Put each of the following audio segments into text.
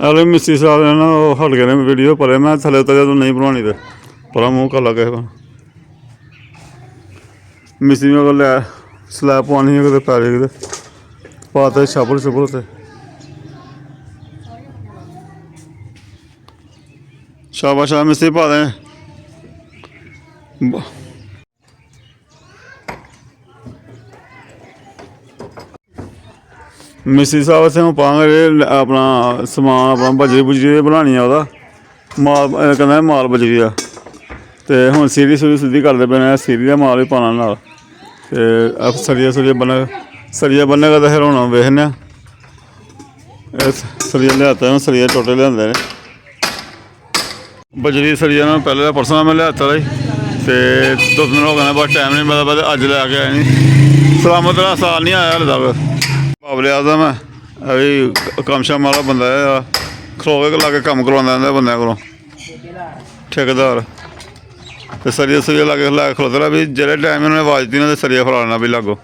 अरे मिस्त्री साहब ने ना हट गए ने वीडियो पर मैं थले उतर तो नहीं बनवानी तो पर मूँह कर लगे मिस्त्री में लै स्लैब पवानी है कि पैरे कि पाते छपड़ छुपड़ से शाबाश मिस्त्री पा दें मिस्त्री साहब असें पांगे अपना समान अपना बजरी बुजरी बनानी है वह माल कहना माल बजरी का तो हूँ सीढ़ी सूढ़ी सीधी करते पे सीढ़ी का माल भी पाना नाल ते सरिया सरिया बन्नेगा तो फिर हूँ वेखने सरिया लियाता हूँ सरिया टोटे लिया बजरी सरिया ना पहले परसों मैं लियाता ही तो 2 दिन हो गए बस टाइम नहीं मिलता अज लैके आए नहीं सलामत साल नहीं आया हाले तक बाबले आदम है अभी कम शम वाला बंदा है खलो के लाके कम करवा बंद को ठेकेदार तो सरिया सुरिया लागे लै खलोते रहा भी जेह्ड़े टाइम उन्होंने आवाज़ दी ना तो सरिया फलाना भी लागो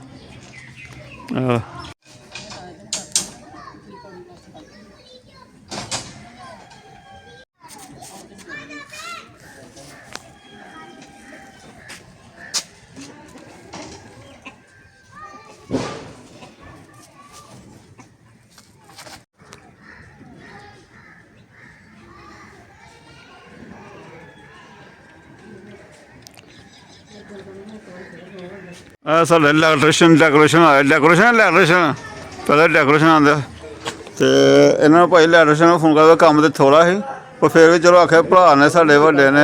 साढ़े इलैक्ट्रीशियन डेकोरेशन आया इलैक्ट्रीशियन पहले डेकोरेशन आंदा तो इन्होंने भाई इलैक्ट्रीशियन फोन कर कम तो थोड़ा ही पर फिर भी चलो आखे भरा ने साढ़े बड्डे ने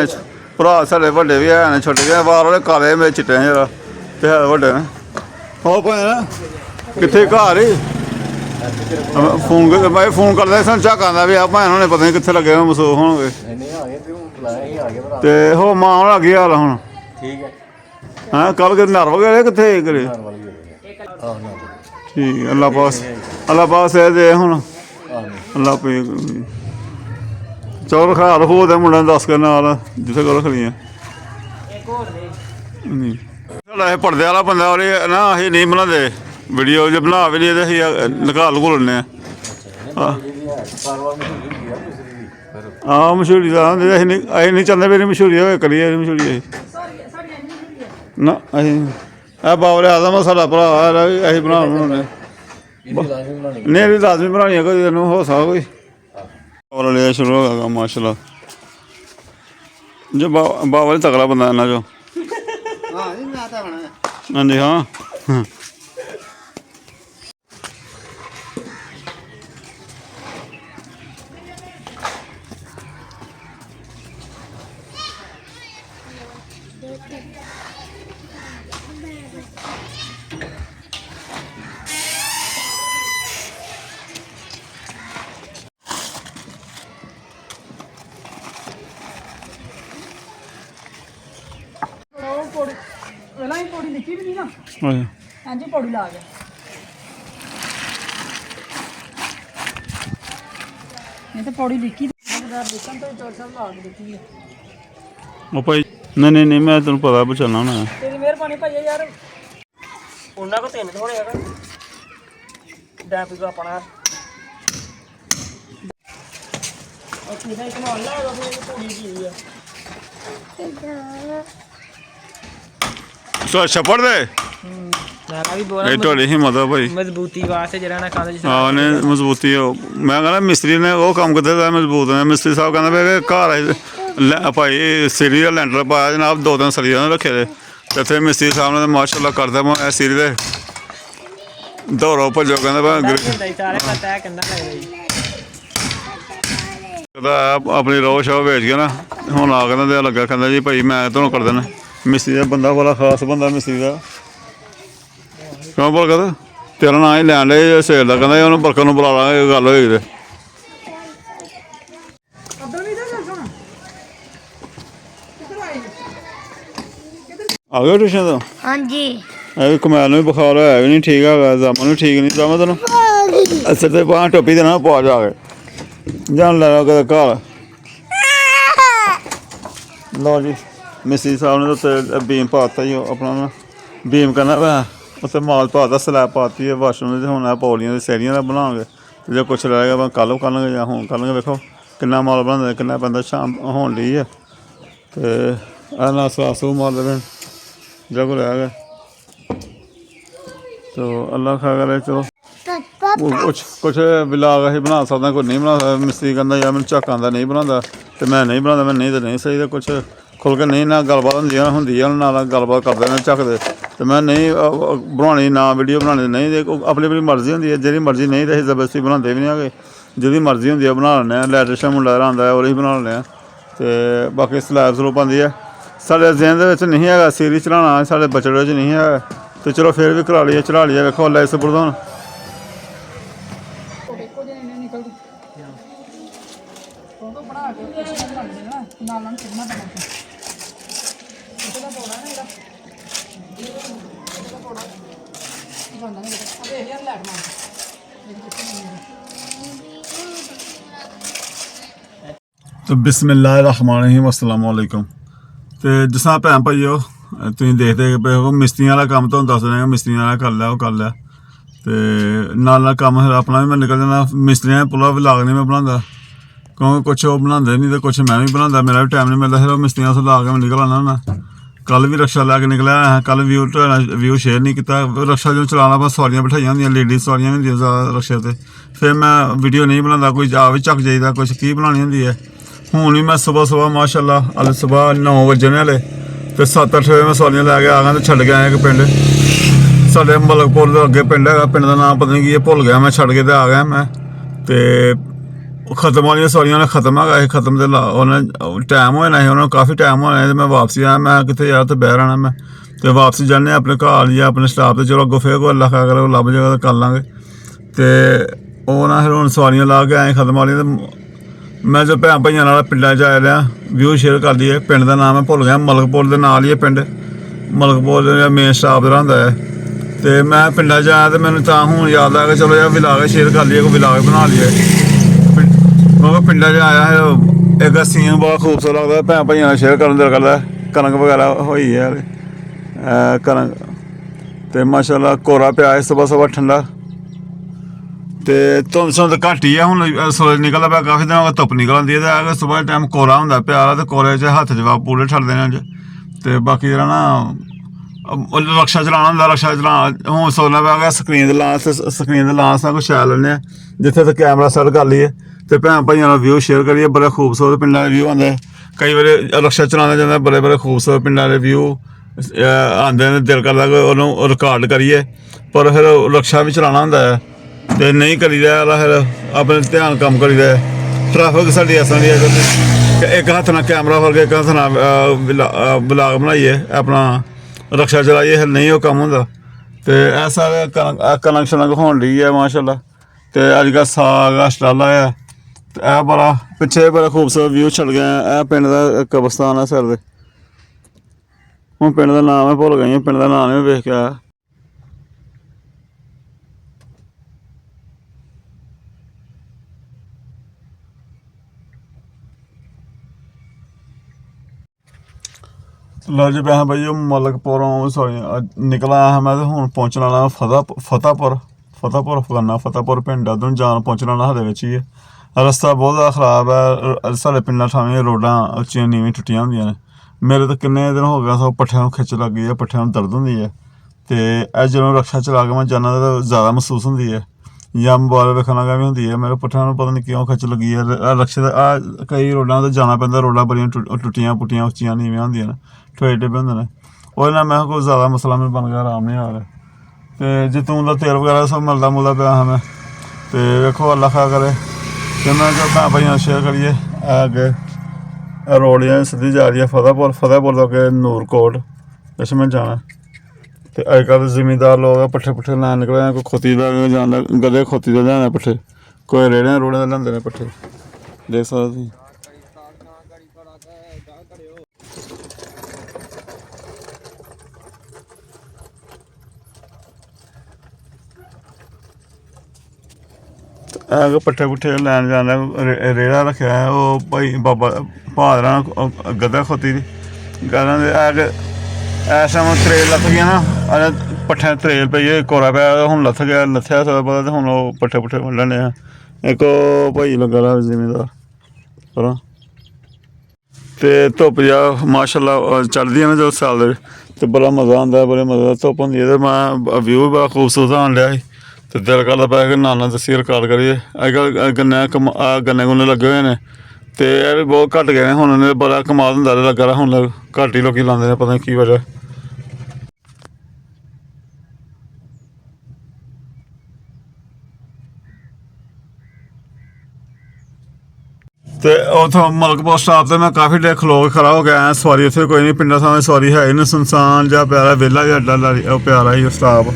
भरा साढ़े बड्डे भी है छोटे भी बार वाले काले मेरे चिट्टे जरा तो है बड्डे ने हो भाई कितने घर ही फोन भाई फोन करते सन झक आंदा भी आप भाई उन्होंने पता नहीं कितने लगे मसूख होंगे तो हो मां होना की हाल हूँ हाँ कल के नरव गए कितने करे ठीक है अल्लाह पास है दे हूँ अल्लाह पे चलो रखा रखो दे मुंडे 10 के नाल जिसे को रखनी है पड़दे वाला बंदा और ना अं नहीं बनाते वीडियो जो बना भी नहीं तो निकाल घोलने हाँ मशहूरी का अं नहीं चाहते मेरी मशहूरी हो करिए मशहूरी ना अं बाबले आदम साढ़ा भरा अं बना नहीं लाजमी बनानी कोई तेन हो सकता कोई बाबला लिया शुरू होगा माशाल्लाह जो बाबा तगड़ा बंदा इन्ना जो हाँ जी हाँ पौड़ी लिखी भी नहीं ना हाँ जी पौड़ी ला गया नहीं तो पौड़ी लिखी भाई नहीं मैं तेन पता बचाना होना तेरी मेहरबानी भाई यार उन्होंने को 3 थोड़े डैपी को अपना छप्पड़ दे हिम्मत है भाई मजबूती वास्ते हाँ ने मजबूती मैं कहना मिस्त्री ने वो काम किया मजबूत ने मिस्त्री साहब कहते भाई घर भाई सीढ़ी का लैंटर पाया जनाब 2-3 सरिया रखे दे तो फिर मिस्त्री साहब ने माशाल्लाह करदा सीढ़ी दे दौड़ो भजो कहता अपनी रोह शो बेच के ना हूँ आ कहना लगा कहना जी भाई मैं तुहानू कर देना मिस्त्री का बंदा बड़ा खास बंदा मिस्त्री का क्यों बोल कहता तेरा ना ही लैन ले सेल का कहना उन्होंने बरकर बुला लांगे गल होगी तो आ गए ट्यूशन तो हाँ जी कमैल में भी बुखार है भी नहीं ठीक है जामन भी ठीक नहीं जामा तेन सिर ते बांह टोपी देना पा जाके जान लै कद घर लो जी मिस्त्री साहब ने तो बीम पाता ही अपना ना बीम करना उत्थे माल पाता स्लैब पाती है वाशरूम हूँ पौलियां सीढ़ियां बनाओगे ਤੇ ਜੇ ਕੁਛ ਰਹਿ ਗਿਆ ਕੱਲ੍ਹ ਕਰਨਗੇ ਜਾਂ ਹੁਣ ਕਰਨਗੇ। ਵੇਖੋ ਕਿੰਨਾ ਮਾਲ ਬਣਾਉਂਦੇ, ਕਿੰਨਾ ਪੈਂਦਾ ਸ਼ਾਮ ਹੋਣ ਡਈ ਹੈ। ਤੇ ਇਹ ਨਾਲ ਸਲਾਸੂ ਮਾਰ ਦੇਵੇ ਜਾਂ ਕੋਈ ਰਹਿ ਗਿਆ। ਤੋ ਅੱਲਾ ਖਾ ਕਰੇ। ਚਲੋ ਕੁਛ ਵਿਲਾਗ ਅਸੀਂ ਬਣਾ ਸਕਦੇ, ਕੋਈ ਨਹੀਂ ਬਣਾ ਸਕਦਾ। ਮਿਸਤਰੀ ਕਹਿੰਦਾ ਯਾਰ ਮੈਨੂੰ ਝੱਕ ਆਉਂਦਾ, ਨਹੀਂ ਬਣਾਉਂਦਾ ਤੇ ਮੈਂ ਨਹੀਂ ਬਣਾਉਂਦਾ, ਮੈਂ ਨਹੀਂ ਤਾਂ ਨਹੀਂ ਸਹੀ। ਤਾਂ ਕੁਛ ਖੁੱਲ੍ਹ ਕੇ ਨਹੀਂ ਨਾ ਗੱਲਬਾਤ ਹੁੰਦੀ ਆ ਨਾਲ ਗੱਲਬਾਤ ਕਰਦੇ ਨੇ ਝੱਕਦੇ। ਤੇ ਮੈਂ ਨਹੀਂ ਬਣਾਉਣੀ, ਨਾ ਵੀਡੀਓ ਬਣਾਉਣੀ ਨਹੀਂ। ਦੇ ਆਪਣੀ ਆਪਣੀ ਮਰਜ਼ੀ ਹੁੰਦੀ ਹੈ, ਜਿਹੜੀ ਮਰਜ਼ੀ ਨਹੀਂ ਤਾਂ ਅਸੀਂ ਜ਼ਬਰਦਸਤੀ ਬਣਾਉਂਦੇ ਵੀ ਨਹੀਂ ਹੈਗੇ। ਜਿਹਦੀ ਮਰਜ਼ੀ ਹੁੰਦੀ ਆ ਬਣਾ ਲੈਂਦੇ ਹਾਂ। ਲੈਟੇਸ਼ਨ ਮੁੰਡਾ ਆਉਂਦਾ ਉਹੀ ਬਣਾ ਲੈਂਦੇ ਹਾਂ। ਅਤੇ ਬਾਕੀ ਸਲੈਬ ਸਲੂਬ ਆਉਂਦੀ ਹੈ। ਸਾਡੇ ਜ਼ਿਹਨ ਦੇ ਵਿੱਚ ਨਹੀਂ ਹੈਗਾ ਸੀਰੀਜ਼ ਚੜਾਉਣਾ, ਸਾਡੇ ਬਜਟ ਵਿੱਚ ਨਹੀਂ ਹੈਗਾ। ਅਤੇ ਚਲੋ ਫਿਰ ਵੀ ਕਰਾ ਲਈਏ, ਚੜਾ ਲਈਏ। ਵੇਖੋ ਅੱਲਾ ਇਸ ਬੁਰਦਾਨ तो बिस्मिल्लाहिर्रहमानिर्रहीम अस्सलाम वालेकुम। तो जिस तरह भैन भाईओ तुसीं देखते पे हो मिस्त्रियों वाला कम्म तुहानूं दस देंगे, मिस्त्रियों वाला कर लिया, वो कर लिया। तो नाल कम्म फिर अपना भी मैं निकल जाना। मिस्त्रियों पुला व्लॉग नहीं मैं बनांदा, क्योंकि कुछ वो बनांदे नहीं तो कुछ मैं भी बनांदा, मेरा भी टाइम नहीं मिलता। फिर मिस्त्रियों से ला के मैं निकल आना होना। कल भी रक्शा लैके निकलिया, कल व्यू शेयर नहीं किया। रक्शा जो चलाना बस सवारियां बिठाइयां होंदियां, लेडीज सवारियां भी होंदियां ज़्यादा रक्शे ते। फिर मैं वीडियो नहीं बनांदा, कोई आ भी झक जाइदा, कुछ की बनानी होंदी है। हूँ भी मैं सुबह माशाअल्लाह अल सुबह 9 बजने वाले तो 7-8 बजे मैं सवारियां लैके आ गया। तो छड्ड के आया एक पिंड साढ़े मलकपुर के अगे पिंड है, पिंड का नाम पता नहीं की भुल गया मैं, छड्ड के आ गया मैं। तो खत्म वाली सवारियां ने खत्म है, खत्म तो उन्हें टाइम होना है, उन्होंने काफ़ी टाइम होना है। तो मैं वापसी आया, मैं कितने यार तो बह रहना मैं। तो वापसी जाने अपने घर या अपने स्टाफ से। चलो अगों फिर कोई अल्लाह खा करे लभ जाएगा तो कर लाँगे। तो वो ना फिर हूँ सवारियां ला के आए खत्म वाली। तो मैं जो भैन भाइयों नाल पिंडा च आया रहा, व्यू शेयर कर लिए। पिंड का नाम मैं भुल गया, मलकपुर के नाल ही है पिंड, मलकपुर मेन स्टाफ का होंदा है। तो मैं पिंडा च आया तो मैंने तां हूँ याद आया कि चलो यार विलाग शेयर कर लिए, कोई विलाग बना लिए। क्योंकि पिंडा च आया है, एक सीन बहुत खूबसूरत लगता है, भैन भाइयों नाल शेयर करन दिल करदा। कनक वगैरह होई है कनक, तो माशाअल्लाह कोहरा पिया है सुबह ठंडा। तो धुंद शुंद घट्ट ही है, हूँ सूरज निकलदा पाया, काफ़ी दिन धुप्प निकल आंदी है। तो सुबह टाइम कोहरा होंदा प्यारा, तो कोहरे च हत्थ जवाब पूरे ठरदे ने अज्ज। तो बाकी जेह्ड़ा ना रक्शा चलाना होंदा, रक्शा चलाना हूँ सोचना पाया कि स्क्रीन ते लांस ना कुछ शैल लैन्ने आं, जित्थे ते कैमरा सैट कर लीए। तो भैन भाइयों नाल व्यू शेयर करिए, बड़े खूबसूरत पिंडां दे व्यू आंदे। कई बारी रक्शा चलाना जांदा, बड़े खूबसूरत पिंडां दे व्यू आंदे ने, दिल करदा कि उहनूं रिकार्ड करिए। पर फिर रक्शा भी चलाना होंदा है तो नहीं करीदा, फिर अपने ध्यान कम्म करीदा। ट्रैफिक साडी इस तरह दी है कि एक हत्थ नाल कैमरा फड़ के एक हत्थ नाल ब्लॉग बनाइए, अपना रक्शा चलाइए, फिर नहीं वो कम्म होंदा। तो ऐ सारे कनक शनक होन डी है माशाअल्लाह। तो अजकल साग अस्टाला है। तो यह बड़ा पिछे बड़ा खूबसूरत व्यू छड़ गया। यह पिंड का कब्रस्तान है सिर दे, हूँ पिंड का नाम है भुल गई, पिंड का नाम नहीं वेख के आया। लो जी भैन भाई मलकपुरों सॉरी निकला है मैं। तो हूँ पहुँचने वाला फतेहपुर फतेहपुर पिंड उधर जान पहुँचने वाला हदे ही है। रस्ता बहुत ज़्यादा खराब है, साढ़े पिंडा ठावें रोडां उच्चियां नीवियां टुट्टियां होंदियां ने। मेरे तो किन्ने दिन हो गया सब पट्ठियां नूं खिच लग गई है, पट्ठियां नूं दर्द होंदी है। तो जदों रक्शा चला के मैं जाना तो ज़्यादा महसूस होंदी है, या मोबाइल वेखण लगा भी होंदी है। मेरे पट्ठियां नूं पता नहीं क्यों खिच लगी है। रक्शे कई रोडां ते जाना पैंदा, रोडां बड़ियां टुट्टियां पुट्टियां उच्चियां नीवियां होंदियां ने, ठोए टिब्बे होंदे ने। ओह्दे नाल मैं कोई ज़्यादा मसला मेरे बन गया, आराम नहीं आ रहा। तो जैतून का तेल वगैरह सब मिलता मुलदा पिया हा मैं। तो वेखो अल्लाह खा करे। तो मैं जो भैन भाइयों शेयर करिए, अगे रोड सीधी जा रही है फतेहपुर तो अगे नूरकोट किश में जाना। तो अजकल जिमींदार लोग पट्ठे पुट्ठे लैन निकले, कोई खोती जाना गधे खोती तो लैने पट्ठे, कोई रेड़े रूड़े लेंदे ने पट्ठे, देख सकते तुसीं। पट्ठे पुट्ठे लैन जाना, रेड़ा रखे है वो भाई बाबा भादरा गधा खोती दी गधा इस टाइम त्रेल लथ गया ना, पट्ठे त्रेल पई कोरा पाया, हूँ लथ गया, लथया पता। तो हूँ पट्ठे पुट्ठे बन लैने ਇੱਕ ਉਹ ਭਾਈ ਲੱਗਾ ਰਿਹਾ ਜ਼ਿਮੀਂਦਾਰ ਪਰ ਤੇ ਧੁੱਪ ਜਾ ਮਾਸ਼ਾਅੱਲਾ ਚੜ੍ਹਦੀ ਆ ਨਾ ਜਦੋਂ ਸਾਲ ਦੇ ਤੇ ਬੜਾ ਮਜ਼ਾ ਆਉਂਦਾ, ਬੜੇ ਮਜ਼ੇ ਦਾ ਧੁੱਪ ਹੁੰਦੀ ਹੈ। ਤੇ ਮੈਂ ਵਿਊ ਬੜਾ ਖੂਬਸੂਰਤ ਆਉਣ ਡਿਆ ਸੀ ਤੇ ਦਿਲ ਕਰਦਾ ਪਿਆ ਕਿ ਨਾਲ ਦੱਸੀ ਰਿਕਾਰਡ ਕਰੀਏ। ਅੱਜ ਕੱਲ੍ਹ ਗੰਨੇ ਗੁੰਨੇ ਲੱਗੇ ਹੋਏ ਨੇ ਤੇ ਇਹ ਵੀ ਬਹੁਤ ਘੱਟ ਗਏ ਨੇ ਹੁਣ, ਇਹਨੇ ਬੜਾ ਕਮਾਲ ਹੁੰਦਾ ਲੱਗਾ ਰਿਹਾ, ਹੁਣ ਘੱਟ ਹੀ ਲੋਕੀ ਲਾਉਂਦੇ ਨੇ, ਪਤਾ ਨਹੀਂ ਕੀ ਵਜ੍ਹਾ। ਤੇ ਉੱਥੋਂ ਮਲਕਪੁਰ ਸਟਾਪ ਤੇ ਮੈਂ ਕਾਫੀ ਦੇਰ ਖਲੋ ਕੇ ਖੜਾ ਹੋ ਗਿਆ ਆਇਆ। ਸਵਾਰੀ ਉੱਥੇ ਕੋਈ ਨਹੀਂ, ਪਿੰਡਾਂ ਸਾਹਮਣੇ ਸਵਾਰੀ ਹੈ ਹੀ ਨਹੀਂ, ਸੁਨਸਾਨ ਜਿਹਾ ਪਿਆਰਾ ਵਿਹਲਾ ਜਿਹਾ ਅੱਡਾ ਉਹ ਪਿਆਰਾ ਸੀ ਸਟਾਪ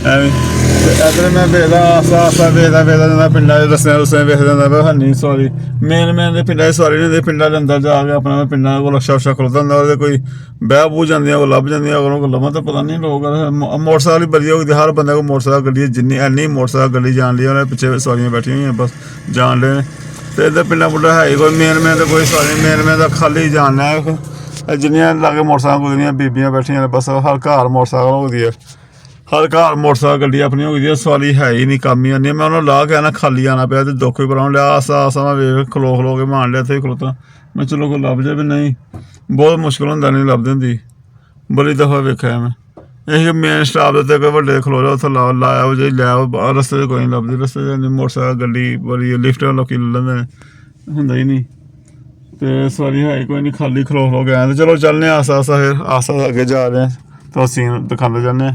ਐਵੇਂ। ਤੇ ਇੱਧਰ ਮੈਂ ਵੇਖਦਾ ਆਸਾ ਆਸਾ ਵੇਖਦਾ ਜਾਂਦਾ ਪਿੰਡਾਂ ਦੇ ਰਸਤੇ ਵੇਖਦਾ ਜਾਂਦਾ ਪਿਆ ਹੈਨੀ ਸਵਾਰੀ। ਮੇਨ ਦੇ ਪਿੰਡਾਂ ਦੀ ਸਵਾਰੀ ਨਹੀਂ ਹੁੰਦੀ, ਪਿੰਡਾਂ ਦੇ ਅੰਦਰ ਜਾ ਕੇ ਆਪਣਾ ਪਿੰਡਾਂ ਕੋਲ ਰਕਸ਼ਾ ਖਲੋਤਾ ਹੁੰਦਾ, ਉਹਦੇ ਕੋਈ ਬਹਿ ਬੂਹ ਜਾਂਦੀਆਂ, ਉਹ ਲੱਭ ਜਾਂਦੀਆਂ, ਉਹਨੂੰ ਲਵਾਂ ਤਾਂ ਪਤਾ ਨਹੀਂ। ਲੋਕ ਮੋਟਰਸਾਈਕਲ ਹੀ ਵਧੀਆ ਹੋ ਗਈ, ਹਰ ਬੰਦੇ ਕੋਲ ਮੋਟਰਸਾਈਕਲ ਗੱਡੀ ਜਿੰਨੀ ਇੰਨੀ ਮੋਟਰਸਾਈਕਲ ਗੱਡੀ ਜਾਣ ਲਈ, ਉਹਨੇ ਪਿੱਛੇ ਸਵਾਰੀਆਂ ਬੈਠੀਆਂ ਹੋਈਆਂ ਬਸ ਜਾਣ ਡੇ। ਤੇ ਇੱਧਰ ਪਿੰਡਾਂ ਪੁੰਡਾਂ ਹੈ ਹੀ ਕੋਈ ਮੇਨ ਤਾਂ ਕੋਈ ਸਵਾਰੀ, ਮੇਨ ਦਾ ਖਾਲੀ ਜਾਣਾ ਹੈ। ਜਿੰਨੀਆਂ ਲਾਗੇ ਮੋਟਰਸਾਈਕਲ ਗੁਜ਼ਰੀਆਂ ਬੀਬੀਆਂ ਬੈਠੀਆਂ ਨੇ ਬਸ, ਹਰ ਘਰ ਮੋਟਰਸਾਈਕਲ ਹੋ ਗਈ ਹੈ, ਹਰ ਘਰ ਮੋਟਰਸਾਈਕਲ ਗੱਡੀ ਆਪਣੀ ਹੋ ਗਈ ਹੈ। ਸਵਾਰੀ ਹੈ ਹੀ ਨਹੀਂ, ਕੰਮ ਹੀ ਆਉਂਦੀ। ਮੈਂ ਉਹਨੂੰ ਲਾ ਕੇ ਆਣਾ ਖਾਲੀ ਆਉਣਾ ਪਿਆ ਤੇ ਦੁੱਖ ਵੀ ਬਣਾਉਣ ਲਿਆ। ਆਸਾ ਆਸਾ ਮੈਂ ਵੇਖ ਖਲੋ ਕੇ ਮਾਣ ਲਿਆ ਇੱਥੇ ਖਲੋਤਾ, ਮੈਂ ਚਲੋ ਕੋਈ ਲੱਭ ਜਾਏ ਵੀ ਨਹੀਂ, ਬਹੁਤ ਮੁਸ਼ਕਿਲ ਹੁੰਦਾ, ਨਹੀਂ ਲੱਭਦੀ ਹੁੰਦੀ। ਬੜੀ ਦਫਾ ਵੇਖਿਆ ਮੈਂ ਇਹ ਮੇਨ ਸਟਾਪ ਦੇ ਉੱਤੇ ਕੋਈ ਵੱਡੇ ਖਲੋ ਜਾ, ਉੱਥੇ ਲਾਇਆ ਉਹ ਜੇ ਲੈ ਰਸਤੇ 'ਚ ਕੋਈ ਨਹੀਂ ਲੱਭਦੀ, ਰਸਤੇ 'ਚ ਮੋਟਰਸਾਈਕਲ ਗੱਡੀ ਬੜੀ ਲਿਫਟ ਲੋਕੀ ਲੈ ਲੈਂਦੇ ਨੇ, ਹੁੰਦਾ ਹੀ ਨਹੀਂ। ਤੇ ਸਵਾਰੀ ਹੈ ਕੋਈ ਨਹੀਂ, ਖਾਲੀ ਖਲੋ ਕੇ ਆਇਆ। ਤੇ ਚਲੋ ਚੱਲਦੇ ਆਸਾ ਆਸਾ, ਫਿਰ ਆਸਾ ਅੱਗੇ ਜਾ ਰਹੇ ਹਾਂ ਤਾਂ ਸੀਨ ਦਿਖਾਉਂਦੇ ਜਾਂਦੇ ਹਾਂ।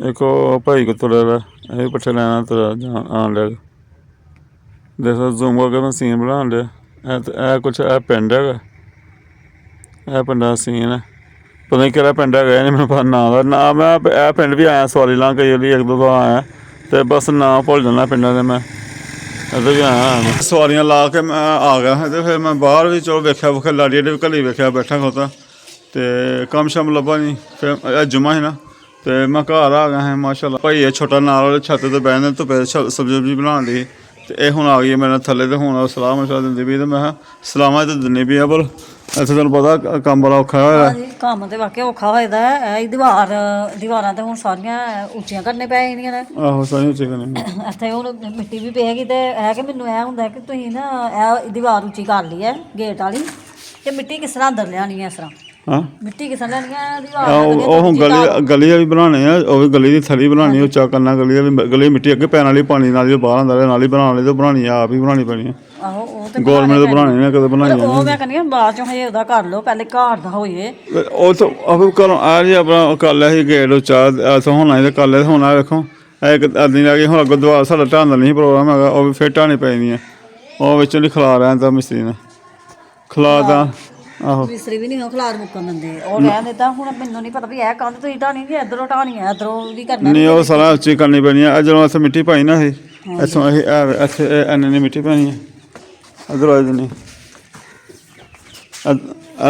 ਇੱਕ ਉਹ ਭਾਈ ਕੋ ਤੁਰਿਆ ਵਾ, ਇਹ ਪੱਠੇ ਲੈਣਾ ਤੁਰਿਆ ਆਉਣ ਲਿਆ, ਦੇਖੋ ਜ਼ੂਮ ਕਰਕੇ ਮੈਂ ਸੀਨ ਬਣਾਉਣ ਲਿਆ। ਇਹ ਕੁਛ ਇਹ ਪਿੰਡ ਹੈਗਾ, ਇਹ ਪਿੰਡਾਂ ਦਾ ਸੀਨ ਹੈ, ਪਤਾ ਨਹੀਂ ਕਿਹੜਾ ਪਿੰਡ ਹੈਗਾ, ਨਹੀਂ ਮੈਨੂੰ ਪਤਾ ਨਾਂ ਦਾ। ਨਾ ਮੈਂ ਇਹ ਪਿੰਡ ਵੀ ਆਇਆ ਸਵਾਰੀ ਲਾਂ ਕਈ ਵਾਰੀ, ਇੱਕ ਦੋ ਵਾਰ ਆਇਆ ਤੇ ਬਸ ਨਾਂ ਭੁੱਲ ਜਾਂਦਾ ਪਿੰਡਾਂ ਦੇ। ਮੈਂ ਇੱਧਰ ਵੀ ਆਇਆ ਸਵਾਰੀਆਂ ਲਾ ਕੇ ਮੈਂ ਆ ਗਿਆ ਅਤੇ ਫਿਰ ਮੈਂ ਬਾਹਰ ਵੀ ਚਲੋ ਵੇਖਿਆ ਵੁਖਿਆ, ਲਾੜੀ ਦੇ ਵੀ ਘਲੀ ਵੇਖਿਆ ਬੈਠਾ ਖੋਤਾ ਤੇ ਕੰਮ ਸ਼ਮ ਲੱਭਾ ਨਹੀਂ। ਫਿਰ ਜੁਮਾ ਸੀ ਨਾ ਤੇ ਮੈਂ ਘਰ ਆ ਗਿਆ ਹੈ ਮਾਸ਼ਾਅੱਲਾ। ਭਾਈ ਇਹ ਛੋਟਾ ਨਾਲ ਵਾਲੇ ਛੱਤ ਤੇ ਬਹਿੰਦੇ ਧੁੱਪੇ ਸਬਜ਼ੀ ਬਣਾਉਣ ਦੀ, ਤੇ ਇਹ ਹੁਣ ਆ ਗਈ ਮੇਰੇ ਨਾਲ ਥੱਲੇ। ਤੇ ਹੁਣ ਸਲਾਹ ਮਸ਼ਲਾ ਦਿੰਦੀ ਵੀ, ਤੇ ਮੈਂ ਕਿਹਾ ਸਲਾਹਾਂ ਤਾਂ ਦਿੰਦੀ ਵੀ ਆ, ਪਰ ਇੱਥੇ ਤੁਹਾਨੂੰ ਪਤਾ ਕੰਮ ਬੜਾ ਔਖਾ ਹੋਇਆ। ਕੰਮ ਤੇ ਵਾਕਿਆ ਔਖਾ ਹੋਏਦਾ ਹੈ। ਇਹ ਦੀਵਾਰਾਂ ਤੇ ਹੁਣ ਸਾਰੀਆਂ ਉੱਚੀਆਂ ਕਰਨੇ ਪੈ ਜਾਂਦੀਆਂ ਨੇ। ਆਹੋ ਸਾਰੀਆਂ ਉੱਚੀਆਂ ਕਰਨੀਆਂ। ਇੱਥੇ ਹੁਣ ਮਿੱਟੀ ਵੀ ਪਏਗੀ ਤੇ ਹੈ ਕਿ ਮੈਨੂੰ ਇਹ ਹੁੰਦਾ ਕਿ ਤੁਸੀਂ ਨਾ ਇਹ ਦੀਵਾਰ ਉੱਚੀ ਕਰ ਲਈ ਹੈ ਗੇਟ ਵਾਲੀ, ਤੇ ਮਿੱਟੀ ਕਿਸ ਤਰ੍ਹਾਂ ਅੰਦਰ ਲਿਆਉਣੀ ਹੈ ਇਸ ਤਰ੍ਹਾਂ? ਹਾਂ ਮਿੱਟੀ ਕਿਸ ਤਰ੍ਹਾਂ ਲਿਆਉਣੀ ਦੀਵਾਰ? ਉਹ ਹੁਣ ਗਲੀ ਵੀ ਬਣਾਉਣੇ ਆ, ਉਹ ਵੀ ਗਲੀ ਦੀ ਥਲੀ ਬਣਾਉਣੀ, ਉੱਚਾ ਕਰਨਾ ਗਲੀ ਦਾ ਵੀ। ਗਲੀ ਮਿੱਟੀ ਅੱਗੇ ਪੈਣ ਵਾਲੀ, ਪਾਣੀ ਨਾਲ ਹੀ ਬਾਹਰ ਆਉਂਦਾ ਨਾਲ ਹੀ ਬਣਾਉਣ ਵਾਲੀ, ਤਾਂ ਬਣਾਉਣੀ ਆਪ ਹੀ ਬਣਾਉਣੀ ਪੈਣੀ ਹੈ। ਆਹੋ ਉਹ ਤੇ ਗੌਰਮੈਂਟ ਤੋਂ ਬਣਾਉਣੀ ਨੇ, ਕਦੇ ਬਣਾਈ ਉਹ ਮੈਂ ਕਹਿੰਦੀ ਬਾਅਦ ਚੋਂ ਹਜੇ ਉਹਦਾ ਕਰ ਲਓ, ਪਹਿਲੇ ਘਰ ਦਾ ਹੋਏ। ਉਹ ਤਾਂ ਆਪ ਘਰੋਂ ਆ ਜੀ ਆਪਣਾ ਕਰ ਲਿਆ ਸੀ ਗੇਟ ਉੱਚਾ, ਇੱਥੋਂ ਹੋਣਾ ਤਾਂ ਕਰ ਲਿਆ। ਹੁਣ ਆ ਵੇਖੋ ਇੱਕ ਆਦਮੀ ਲੱਗ ਗਈ, ਹੁਣ ਅੱਗੋਂ ਦੁਆਰ ਸਾਡਾ ਢਾਣ ਦਾ ਨਹੀਂ ਪ੍ਰੋਗਰਾਮ ਹੈਗਾ, ਉਹ ਵੀ ਫਿਰ ਢਾਣੀ ਪੈਣੀ ਹੈ। ਉਹ ਵਿੱਚੋਂ ਦੀ ਖਿਲਾ ਰਿਹਾ ਤਾਂ ਮਿਸਤਰੀ ਨੇ ਖਿਲਾ ਤਾਂ। ਆਹੋ ਮਿਸਤਰੀ ਵੀ ਨਹੀਂ ਖਿਲਾਰ ਮੁੱਕਣ ਦਿੰਦੇ, ਉਹ ਰਹਿਣ ਦਿੱਤਾ। ਹੁਣ ਮੈਨੂੰ ਨਹੀਂ ਪਤਾ ਵੀ ਇਹ ਕੰਧ ਤੁਸੀਂ ਢਾਣੀ ਜੀ, ਇੱਧਰੋਂ ਢਾਣੀ ਹੈ, ਇੱਧਰੋਂ ਵੀ ਕਰਨਾ ਨਹੀਂ, ਉਹ ਸਾਰਾ ਉੱਚੀ ਕਰਨੀ ਪੈਣੀ ਹੈ। ਜਦੋਂ ਇੱਥੇ ਮਿੱਟੀ ਪਾਈ ਨਾ ਇਹ ਇੱਥੋਂ ਇਹ ਇੱਥੇ ਇੰਨੀ ਮਿੱਟੀ ਪੈਣੀ ਹੈ, ਅਦਰਵਾਇਜ਼ ਨਹੀਂ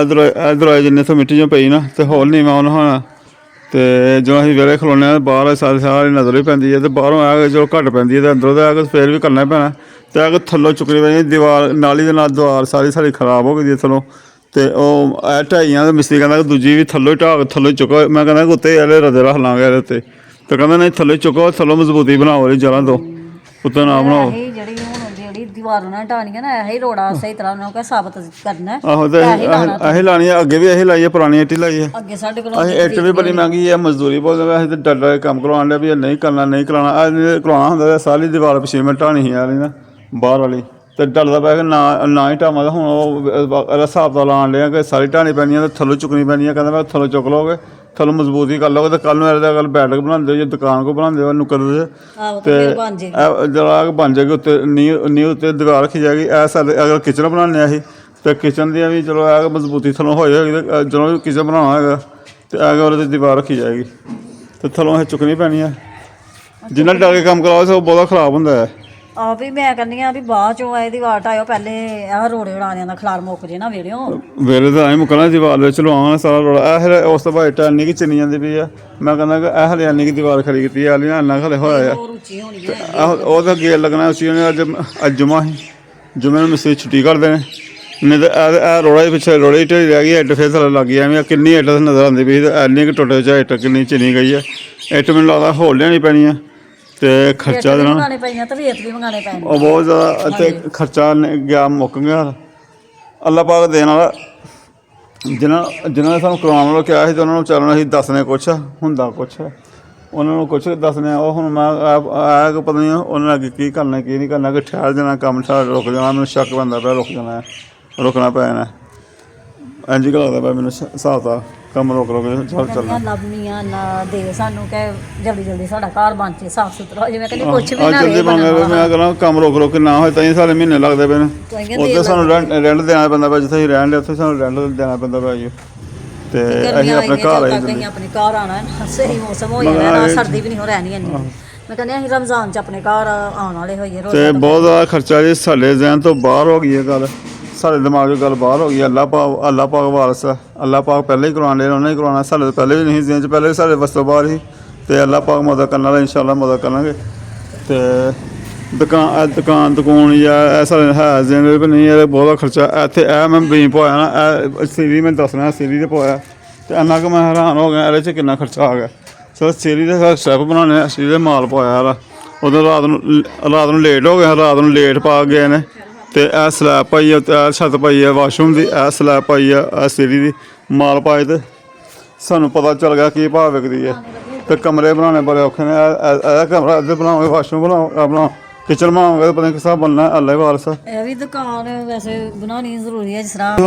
ਅਦਰਵਾਇਜ਼ ਜਿੰਨੇ ਇੱਥੋਂ ਮਿੱਟੀ ਜੋ ਪਈ ਨਾ ਤੇ ਹੋਰ ਨਹੀਂ ਮੈਂ ਉਹਨੂੰ ਹੋਣਾ। ਤੇ ਜਦੋਂ ਅਸੀਂ ਵਿਹੜੇ ਖਲੋਂਦੇ ਹਾਂ ਬਾਹਰ ਸਾਰੀ ਨਜ਼ਰ ਵੀ ਪੈਂਦੀ ਹੈ, ਤੇ ਬਾਹਰੋਂ ਆ ਕੇ ਜਦੋਂ ਘੱਟ ਪੈਂਦੀ ਹੈ ਤੇ ਅੰਦਰੋਂ ਤਾਂ ਆ ਕੇ ਫਿਰ ਵੀ ਕਰਨਾ ਪੈਣਾ। ਤੇ ਆ ਕੇ ਥੱਲੋਂ ਚੁੱਕਣੀ ਪੈਣੀ ਦੀਵਾਰ, ਨਾਲੀ ਦੇ ਨਾਲ ਦੀਵਾਰ ਸਾਰੀ ਖਰਾਬ ਹੋ ਗਈ ਥੱਲੋਂ। ਤੇ ਉਹ ਇਹ ਢਾਈਆਂ ਤੇ ਮਿਸਤਰੀ ਕਹਿੰਦਾ ਦੂਜੀ ਵੀ ਥੱਲੋਂ ਹੀ ਢਾਹ ਥੱਲੋਂ ਚੁੱਕੋ। ਮੈਂ ਕਹਿੰਦਾ ਉੱਤੇ ਇਹਦੇ ਰਦੇ ਰੱਖ ਲਾਂਗੇ ਇਹਦੇ ਉੱਤੇ, ਤੇ ਕਹਿੰਦਾ ਨਹੀਂ ਥੱਲੇ ਚੁੱਕੋ, ਥੱਲੋਂ ਮਜ਼ਬੂਤੀ ਬਣਾਓ ਇਹਦੀ ਜੜ੍ਹਾਂ ਤੋਂ, ਉੱਤੇ ਨਾ ਬਣਾਓ। ਜਿਹੜੀ ਦੀਵਾਰ ਉਹਨਾਂ ਨੇ ਢਾਣੀ ਹੈ ਨਾ, ਇਹੀ ਰੋੜਾ ਸਹੀ ਤਰ੍ਹਾਂ ਉਹਨਾਂ ਨੂੰ ਸਾਬਤ ਕਰਨਾ। ਆਹੋ ਤੇ ਇਹੀ ਲਾਣੀ ਹੈ, ਅੱਗੇ ਵੀ ਇਹੀ ਲਾਈ ਹੈ, ਪੁਰਾਣੀ ਇੱਟ ਹੀ ਲਾਈ ਹੈ। ਅੱਗੇ ਸਾਡੇ ਕੋਲ ਅਸੀਂ ਇੱਟ ਵੀ ਬੜੀ ਮਹਿੰਗੀ ਹੈ, ਮਜ਼ਦੂਰੀ ਬਹੁਤ ਜ਼ਿਆਦਾ। ਅਸੀਂ ਤਾਂ ਡਰ ਕੰਮ ਕਰਵਾਉਣ ਲਿਆ ਵੀ ਨਹੀਂ ਕਰਨਾ ਕਰਵਾਉਣਾ ਹੁੰਦਾ। ਸਾਰੀ ਦੀਵਾਰ ਪਿਛੇ ਮੈਂ ਢਾਣੀ ਸੀ ਵਾਲੀ ਨਾ ਬਾਹਰ ਵਾਲੀ, ਤੇ ਡਰਦਾ ਪਿਆ ਕਿ ਨਾ ਹੀ ਢਾਵਾਂ। ਤਾਂ ਹੁਣ ਉਹ ਹਿਸਾਬ ਦਾ ਲਾਉਣ ਲਿਆ ਕਿ ਸਾਰੀ ਢਾਣੀ ਪੈਣੀ ਹੈ, ਤੇ ਥੱਲੋਂ ਚੁੱਕਣੀ ਪੈਣੀ ਹੈ। ਕਹਿੰਦਾ ਮੈਂ ਥੱਲੋਂ ਚੁੱਕ ਲਓਗੇ, ਥੱਲੋਂ ਮਜ਼ਬੂਤੀ ਕਰ ਲਓਗੇ, ਤੇ ਕੱਲ੍ਹ ਨੂੰ ਇਹਦੇ ਗੱਲ ਬੈਠਕ ਬਣਾਉਂਦੇ ਹੋ ਜਾਂ ਦੁਕਾਨ ਕੋ ਬਣਾਉਂਦੇ ਹੋ ਨੁੱਕਰ ਦੇ, ਤੇ ਜਿਹੜਾ ਬਣ ਜਾਏਗੀ ਉੱਤੇ ਨੀਂਹ ਉੱਤੇ ਦੀਵਾਰ ਰੱਖੀ ਜਾਏਗੀ। ਇਹ ਸਾਡੇ ਅਗਰ ਕਿਚਨ ਬਣਾਉਂਦੇ ਅਸੀਂ, ਤੇ ਕਿਚਨ ਦੀਆਂ ਵੀ ਚਲੋ ਇਹ ਮਜ਼ਬੂਤੀ ਥੱਲੋਂ ਹੋ ਜਾਏਗੀ। ਤੇ ਜਦੋਂ ਵੀ ਕਿਚਨ ਬਣਾਉਣਾ ਹੈਗਾ ਤੇ ਆ ਕੇ ਉਹਦੇ 'ਤੇ ਦੀਵਾਰ ਰੱਖੀ ਜਾਏਗੀ, ਤੇ ਥੱਲੋਂ ਇਹ ਚੁੱਕਣੀ ਪੈਣੀ ਹੈ। ਜਿੰਨਾ ਡਰ ਕੇ ਕੰਮ ਕਰਾਓ ਉਹ ਬਹੁਤਾ ਖਰਾਬ ਹੁੰਦਾ ਹੈ। ਆ ਵੀ ਮੈਂ ਕਹਿੰਦੀ ਆ ਵੀ ਬਾਅਦ ਚੋਂ ਇਹਦੀ ਵਾਟ ਆਇਓ, ਪਹਿਲੇ ਇਹ ਰੋੜੇ ਉਡਾਣਿਆਂ ਦਾ ਖਲਾਰ ਮੁੱਕ ਜੇ ਨਾ ਵੇੜਿਓ। ਵੇਲੇ ਤਾਂ ਐਂ ਮੁੱਕਣਾ ਦੀਵਾਰ ਵਿੱਚ ਲਵਾਉਣਾ ਸਾਰਾ ਰੋੜਾ। ਇਹ ਉਸ ਤੋਂ ਬਾਅਦ ਇੱਟ ਇੰਨੀ ਕਿ ਚਿੰਨੀ ਜਾਂਦੀ ਪਈ ਆ। ਮੈਂ ਕਹਿੰਦਾ ਕਿ ਇਹ ਹਲੇ ਇੰਨੀ ਕਿ ਦੀਵਾਰ ਖੜੀ ਕੀਤੀ ਆ, ਹਾਲੇ ਇੰਨਾ ਹਲੇ ਹੋਇਆ ਆ। ਉਹ ਤਾਂ ਗੇਟ ਲੱਗਣਾ ਉੱਚੀ ਉਹਨੇ। ਅੱਜ ਜੁਮਾ ਸੀ, ਜੁਮੇ ਨੂੰ ਮਿਸਤਰੀ ਛੁੱਟੀ ਕਰਦੇ ਨੇ, ਨਹੀਂ ਤਾਂ ਇਹ ਰੋੜਾ ਹੀ ਪਿੱਛੇ ਰੋੜੇ ਹੀ ਢੇਰੀ ਰਹਿ ਗਈ। ਇੱਟ ਫਿਰ ਥੱਲੇ ਲੱਗ ਗਈ ਐਵੇਂ। ਕਿੰਨੀ ਇੱਟ ਨਜ਼ਰ ਆਉਂਦੀ ਪਈ, ਇੰਨੀ ਕਿ ਟੁੱਟੇ ਚਾ ਇੱਟ ਕਿੰਨੀ ਚਿਨੀ ਗਈ ਹੈ। ਇੱਟ ਮੈਨੂੰ ਲੱਗਦਾ ਹੋਰ ਲਿਆਉਣੀ ਪੈਣੀ ਆ, ਤੇ ਖਰਚਾ ਵੀ ਦੇਣਾ ਮੰਗਾਣੇ ਪੈਣੇ ਤੇ ਰੇਤ ਵੀ ਮੰਗਾਣੇ ਪੈਣੇ। ਉਹ ਬਹੁਤ ਜ਼ਿਆਦਾ ਅਤੇ ਖਰਚਾ ਗਿਆ ਮੁੱਕ ਗਿਆ। ਅੱਲਾ ਪਾਕ ਦੇਣ ਵਾਲਾ ਜਿਨ੍ਹਾਂ ਨੇ ਸਾਨੂੰ ਕਰਾਉਣ ਵਾਲਾ ਕਿਹਾ ਸੀ ਤੇ ਉਹਨਾਂ ਨੂੰ ਵਿਚਾਰਿਆਂ ਨੂੰ ਅਸੀਂ ਦੱਸਣੇ ਕੁਛ ਆ, ਹੁੰਦਾ ਕੁਛ ਆ, ਉਹਨਾਂ ਨੂੰ ਕੁਛ ਦੱਸਣੇ ਆ। ਉਹ ਹੁਣ ਮੈਂ ਆਇਆ ਕਿ ਪਤਾ ਨਹੀਂ ਉਹਨਾਂ ਨੇ ਅੱਗੇ ਕੀ ਕਰਨਾ ਕੀ ਨਹੀਂ ਕਰਨਾ, ਕਿ ਠਹਿਰ ਜਾਣਾ ਕੰਮ ਰੁਕ ਜਾਣਾ। ਮੈਨੂੰ ਸ਼ੱਕ ਪੈਂਦਾ ਪਿਆ ਰੁਕ ਜਾਣਾ, ਰੁਕਣਾ ਪੈ ਜਾਣਾ। ਇੰਝ ਹੀ ਲੱਗਦਾ ਪਿਆ ਮੈਨੂੰ ਹਿਸਾਬ ਦਾ ਕੰਮ ਰੁਕ ਚੱਲਣਾ। ਲੱਭਣੀਆਂ ਨਾ ਦੇ ਸਾਨੂੰ ਕਿ ਜਲਦੀ ਜਲਦੀ ਸਾਡਾ ਘਰ ਬਣ ਜੇ, ਸਾਫ ਸੁਥਰਾ ਹੋ ਜਾਵੇ। ਕਹਿੰਦੀ ਕੁਛ ਵੀ ਨਾ ਜਲਦੀ ਬਣ ਗਿਆ। ਮੈਂ ਕਹਿੰਦਾ ਕੰਮ ਰੁਕ ਨਾ ਹੋਏ ਤਾਂ ਹੀ ਸਾਰੇ ਮਹੀਨੇ ਲੱਗਦੇ ਪਏ ਨੇ। ਉੱਥੇ ਸਾਨੂੰ ਰੈਂਟ ਦੇਣਾ ਪੈਂਦਾ ਪਿਆ, ਜਿੱਥੇ ਅਸੀਂ ਰਹਿਣ ਦੇ ਉੱਥੇ ਸਾਨੂੰ ਰੈਂਟ ਦੇਣਾ ਪੈਂਦਾ ਪਿਆ ਜੀ। ਤੇ ਅਸੀਂ ਆਪਣੇ ਘਰ ਆਏ, ਆਪਣੇ ਘਰ ਆਉਣਾ ਸਹੀ ਮੌਸਮ ਹੋ ਜਾਣਾ ਨਾ, ਸਰਦੀ ਵੀ ਨਹੀਂ ਹੋ ਰਹਿਣੀ ਇੰਨੀ। ਮੈਂ ਕਹਿੰਦੀ ਅਸੀਂ ਰਮਜ਼ਾਨ 'ਚ ਆਪਣੇ ਘਰ ਆਉਣ ਵਾਲੇ ਹੋਈਏ। ਤੇ ਬਹੁਤ ਜ਼ਿਆਦਾ ਖਰਚਾ ਜੀ ਸਾਡੇ ਜ਼ਹਿਨ ਤੋਂ ਬਾਹਰ ਹੋ ਗਈ ਇਹ ਗੱਲ, ਸਾਡੇ ਦਿਮਾਗ 'ਚੋਂ ਗੱਲ ਬਾਹਰ ਹੋ ਗਈ। ਅੱਲਾ ਪਾਕ ਵਾਰਸ ਆ, ਅੱਲਾ ਪਾਕ ਪਹਿਲਾਂ ਹੀ ਕਰਵਾਉਣ ਦੇ, ਉਹਨੇ ਹੀ ਕਰਵਾਉਣਾ। ਸਾਡੇ ਤੋਂ ਪਹਿਲੇ ਵੀ ਨਹੀਂ ਸੀ, ਪਹਿਲੇ ਵੀ ਸਾਡੇ ਵਸੋਂ ਬਾਹਰ ਸੀ। ਤੇ ਅੱਲਾ ਪਾਕ ਮਦਦ ਕਰਨ ਵਾਲਾ, ਇਨਸ਼ਾਅੱਲਾ ਮਦਦ ਕਰਾਂਗੇ। ਤੇ ਦੁਕਾਨ ਜਾਂ ਇਹ ਸਾਡੇ ਹੈ ਜਿਵੇਂ ਵੀ ਨਹੀਂ, ਇਹ ਬਹੁਤਾ ਖਰਚਾ। ਇੱਥੇ ਇਹ ਮੈਂ ਬੀਮ ਪਵਾਇਆ ਨਾ, ਇਹ ਸੀਰੀ ਮੈਂ ਦੱਸਣਾ ਸੀਰੀ 'ਤੇ ਪਵਾਇਆ ਤੇ ਇੰਨਾ ਕੁ ਮੈਂ ਹੈਰਾਨ ਹੋ ਗਿਆ ਇਹਦੇ 'ਚ ਕਿੰਨਾ ਖਰਚਾ ਆ ਗਿਆ। ਸਰ ਸੀਰੀ ਦੇ ਸਟੈਪ ਬਣਾਉਣੇ, ਸੀਰੀ ਦੇ ਮਾਲ ਪਵਾਇਆ ਇਹਦਾ। ਉਦੋਂ ਰਾਤ ਨੂੰ ਲੇਟ ਹੋ ਗਿਆ, ਰਾਤ ਨੂੰ ਲੇਟ ਪਾ ਗਏ ਨੇ। ਤੇ ਇਹ ਸਲੈਬ ਪਾਈ ਆ, ਇਹ ਛੱਤ ਪਾਈ ਆ ਵਾਸ਼ਰੂਮ ਦੀ, ਇਹ ਸਲੈਬ ਪਾਈ ਆ, ਇਹ ਸੀਰੀ ਦੀ ਮਾਲ ਪਾਏ। ਤੇ ਸਾਨੂੰ ਪਤਾ ਚੱਲ ਗਿਆ ਕੀ ਭਾਅ ਵਿਕਦੀ ਹੈ। ਤੇ ਕਮਰੇ ਬਣਾਉਣੇ ਬੜੇ ਔਖੇ ਨੇ। ਇਹ ਕਮਰਾ ਇੱਧਰ ਬਣਾਓਗੇ, ਵਾਸ਼ਰੂਮ ਬਣਾਓ, ਕਿਚਨ ਬਣਾਓਗੇ ਤਾਂ ਪਤਾ ਨਹੀਂ ਕਿਸ ਹਿਸਾਬ ਬਣਨਾ। ਅੱਲਾ ਹੀ ਵਾਰਸ। ਇਹ ਵੀ ਦੁਕਾਨ ਵੈਸੇ ਬਣਾਉਣੀ ਜ਼ਰੂਰੀ ਹੈ, ਜਿਸ ਤਰ੍ਹਾਂ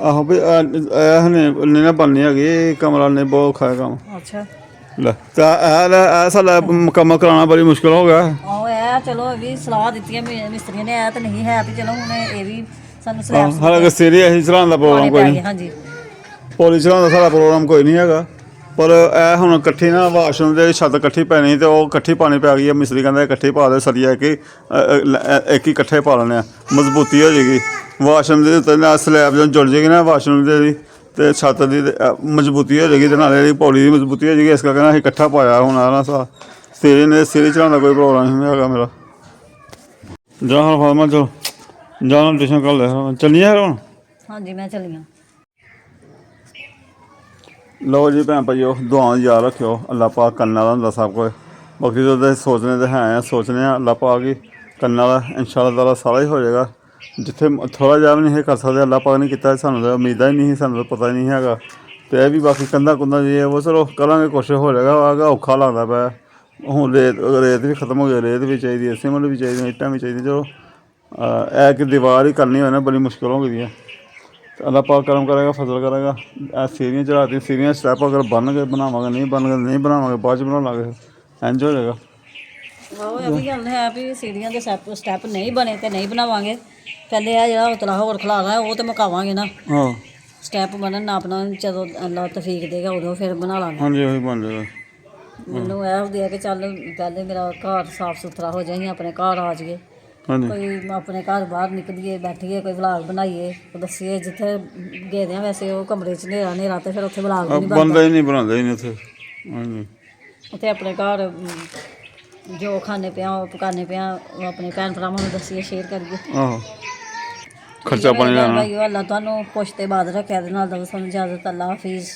ਆਹੋ ਵੀ ਇਹ ਨਹੀਂ ਨਾ ਬਣਨੀ ਹੈਗੀ, ਕਮਰਾ ਨਹੀਂ ਬਹੁਤ ਔਖਾ ਹੈ ਕੰਮ। ਅੱਛਾ ਲੈ ਤਾਂ ਇਹ ਸਾਡਾ ਮੁਕੰਮਲ ਕਰਾਉਣਾ ਬੜੀ ਮੁਸ਼ਕਿਲ ਹੋ ਗਿਆ। ਆਹੋ ਇਹ ਚਲੋ ਇਹ ਵੀ ਸਲਾਹ ਦਿੱਤੀ ਹੈ ਮਿਸਤਰੀਆਂ ਨੇ, ਇਹ ਤਾਂ ਨਹੀਂ ਹੈ ਵੀ ਚਲੋ ਹੁਣ ਇਹ ਵੀ ਸਾਨੂੰ ਸਲੈਬ ਹਾਲਾਂਕਿ ਸੀਰੀ ਅਸੀਂ ਚਲਾਉਣ ਦਾ ਪ੍ਰੋਗਰਾਮ ਕੋਈ ਨਹੀਂ, ਹਾਂਜੀ ਪੌਲੀ ਚਲਾਉਣ ਦਾ ਸਾਡਾ ਪ੍ਰੋਗਰਾਮ ਕੋਈ ਨਹੀਂ ਹੈਗਾ। ਪਰ ਇਹ ਹੁਣ ਇਕੱਠੀ ਨਾ ਵਾਸ਼ਰੂਮ ਦੇ ਛੱਤ ਇਕੱਠੀ ਪੈਣੀ ਤੇ ਉਹ ਇਕੱਠੀ ਪਾਣੀ ਪੈ ਗਈ ਹੈ। ਮਿਸਤਰੀ ਕਹਿੰਦਾ ਇਕੱਠੀ ਪਾ ਦੇ ਸਰੀਆ ਕਿ ਇੱਕ ਹੀ ਇਕੱਠੇ ਪਾ ਲੈਣੇ ਆ, ਮਜ਼ਬੂਤੀ ਹੋ ਜਾਏਗੀ ਵਾਸ਼ਰੂਮ ਦੇ ਉੱਤੇ। ਨਾਲ ਸਲੈਬ ਜਦੋਂ ਜੁੜ ਜਾਏਗੀ ਨਾ ਵਾਸ਼ਰੂਮ ਦੇ ਤੇ ਛੱਤ ਦੀ ਮਜ਼ਬੂਤੀ ਹੋ ਜਾਏਗੀ, ਤੇ ਨਾਲੇ ਇਹਦੀ ਪੌੜੀ ਦੀ ਮਜ਼ਬੂਤੀ ਹੋ ਜਾਏਗੀ। ਇਸ ਕਰਕੇ ਅਸੀਂ ਇਕੱਠਾ ਪਾਇਆ ਹੁਣ ਨਾ ਸੀਰੀ ਚੜਾਉਣ ਦਾ ਕੋਈ ਪ੍ਰੋਗਰਾਮ ਨਹੀਂ ਹੈਗਾ ਮੇਰਾ। ਜਾ ਹੁਣ ਫਾਰਮਾ ਚਲੋ ਜਾ ਹੁਣ ਟਿਊਸ਼ਨ ਕਰ ਲਿਆ, ਚੱਲੀਏ ਹੁਣ। ਹਾਂਜੀ ਮੈਂ ਚੱਲੀ ਹਾਂ। ਲਓ ਜੀ ਭੈਣ ਭਾਈਓ, ਦੁਆਵਾਂ ਯਾਦ ਰੱਖਿਓ। ਅੱਲਾ ਪਾਕ ਕਰਨ ਵਾਲਾ ਹੁੰਦਾ ਸਭ ਕੁਝ। ਬਾਕੀ ਤਾਂ ਸੋਚਣੇ ਤਾਂ ਹੈ, ਸੋਚਣੇ ਆ। ਅੱਲਾ ਪਾਕ ਹੀ ਕਰਨ ਵਾਲਾ, ਇਨਸ਼ਾਅੱਲਾ ਤਾਲਾ ਸਾਰਾ ਹੀ ਹੋ ਜਾਏਗਾ। ਜਿੱਥੇ ਥੋੜ੍ਹਾ ਜਿਹਾ ਵੀ ਨਹੀਂ ਕਰ ਸਕਦੇ, ਅੱਲਾ ਪਾਕ ਨੇ ਕੀਤਾ। ਸਾਨੂੰ ਤਾਂ ਉਮੀਦਾਂ ਹੀ ਨਹੀਂ ਸੀ, ਸਾਨੂੰ ਤਾਂ ਪਤਾ ਹੀ ਨਹੀਂ ਹੈਗਾ। ਤੇ ਇਹ ਵੀ ਬਾਕੀ ਕੰਧਾਂ ਕੁੰਧਾਂ ਜੀ ਉਹ ਚਲੋ ਕਰਾਂਗੇ, ਕੋਸ਼ਿਸ਼ ਹੋ ਜਾਏਗਾ। ਆਗਾ ਔਖਾ ਲੱਗਦਾ ਪਿਆ ਹੁਣ। ਰੇਤ ਵੀ ਖਤਮ ਹੋ ਗਈ, ਰੇਤ ਵੀ ਚਾਹੀਦੀ ਹੈ, ਸੀਮੈਂਟ ਵੀ ਚਾਹੀਦੀ, ਇੱਟਾਂ ਵੀ ਚਾਹੀਦੀਆਂ। ਚਲੋ ਇਹ ਕਿ ਦੀਵਾਰ ਹੀ ਕਰਨੀ ਹੋਏ ਨਾ ਬੜੀ ਮੁਸ਼ਕਿਲ ਹੋ ਗਈ ਹੈ। ਤੇ ਅੱਲਾ ਪਾਕ ਕਰਮ ਕਰੇਗਾ, ਫਜ਼ਲ ਕਰੇਗਾ। ਇਹ ਸੀਰੀਆਂ ਚੜ੍ਹਾਤੀਆਂ, ਸੀਰੀਆਂ ਸਟੈਪ ਅਗਰ ਬਣ ਕੇ ਬਣਾਵਾਂਗੇ, ਨਹੀਂ ਬਣਾਵਾਂਗੇ ਬਾਅਦ 'ਚ ਬਣਾ ਲਾਂਗੇ, ਇੰਝ ਹੋ ਜਾਏਗਾ। ਆਹੋ ਇਹ ਵੀ ਗੱਲ ਹੈ ਵੀ ਸੀੜੀਆਂ ਦੇ ਸਟੈਪ ਨਹੀਂ ਬਣੇ ਤੇ ਨਹੀਂ ਬਣਾਵਾਂਗੇ। ਪਹਿਲੇ ਇਹ ਜਿਹੜਾ ਉਤਲਾ ਹੋਰ ਖਿਲਾਰਾ ਉਹ ਤਾਂ ਮੁਕਾਵਾਂਗੇ ਨਾ। ਹਾਂ ਸਟੈਪ ਬਣਨ ਨਾ ਆਪਣਾ ਜਦੋਂ ਅੱਲਾ ਤੌਫੀਕ ਦੇਗਾ ਉਦੋਂ ਫਿਰ ਬਣਾ ਲਾਂਗੇ। ਹਾਂਜੀ ਉਹੀ ਬਣ ਜਾਏਗਾ। ਮੈਨੂੰ ਇਹ ਹੁੰਦੀ ਹੈ ਕਿ ਚੱਲ ਪਹਿਲੇ ਮੇਰਾ ਘਰ ਸਾਫ ਸੁਥਰਾ ਹੋ ਜਾਏ, ਆਪਣੇ ਘਰ ਆ ਜਾਈਏ, ਹਾਂਜੀ ਕੋਈ ਆਪਣੇ ਘਰ ਬਾਹਰ ਨਿਕਲੀਏ, ਬੈਠੀਏ, ਕੋਈ ਵਲਾਗ ਬਣਾਈਏ, ਦੱਸੀਏ। ਜਿੱਥੇ ਗਏ ਹਾਂ ਵੈਸੇ ਉਹ ਕਮਰੇ 'ਚ ਹਨੇਰਾ ਤੇ ਫਿਰ ਉੱਥੇ ਵਲਾਗ ਵੀ ਨਹੀਂ ਬਣਦਾ ਹੀ ਨਹੀਂ, ਬਣਾਉਂਦਾ ਹੀ ਨਹੀਂ ਉੱਥੇ। ਹਾਂਜੀ ਉੱਥੇ ਆਪਣੇ ਘਰ ਜੋ ਖਾਣੇ ਪਿਆ ਉਹ ਪਕਾਨੇ ਪਿਆ ਉਹ ਆਪਣੇ ਭੈਣ ਭਰਾਵਾਂ ਨੂੰ ਦੱਸੀਏ, ਸ਼ੇਅਰ ਕਰੀਏ। ਆਹੋ ਖਰਚਾ ਪਾਣੀ ਲੈਣਾ। ਭਾਈ ਅੱਲਾ ਤੁਹਾਨੂੰ ਪੁੱਛ ਤੇ ਬਾਅਦ ਰੱਖਿਆ ਦੇ ਨਾਲ ਦਾ ਸਾਨੂੰ ਇਜਾਜ਼ਤ। ਅੱਲਾ ਹਾਫਿਜ਼।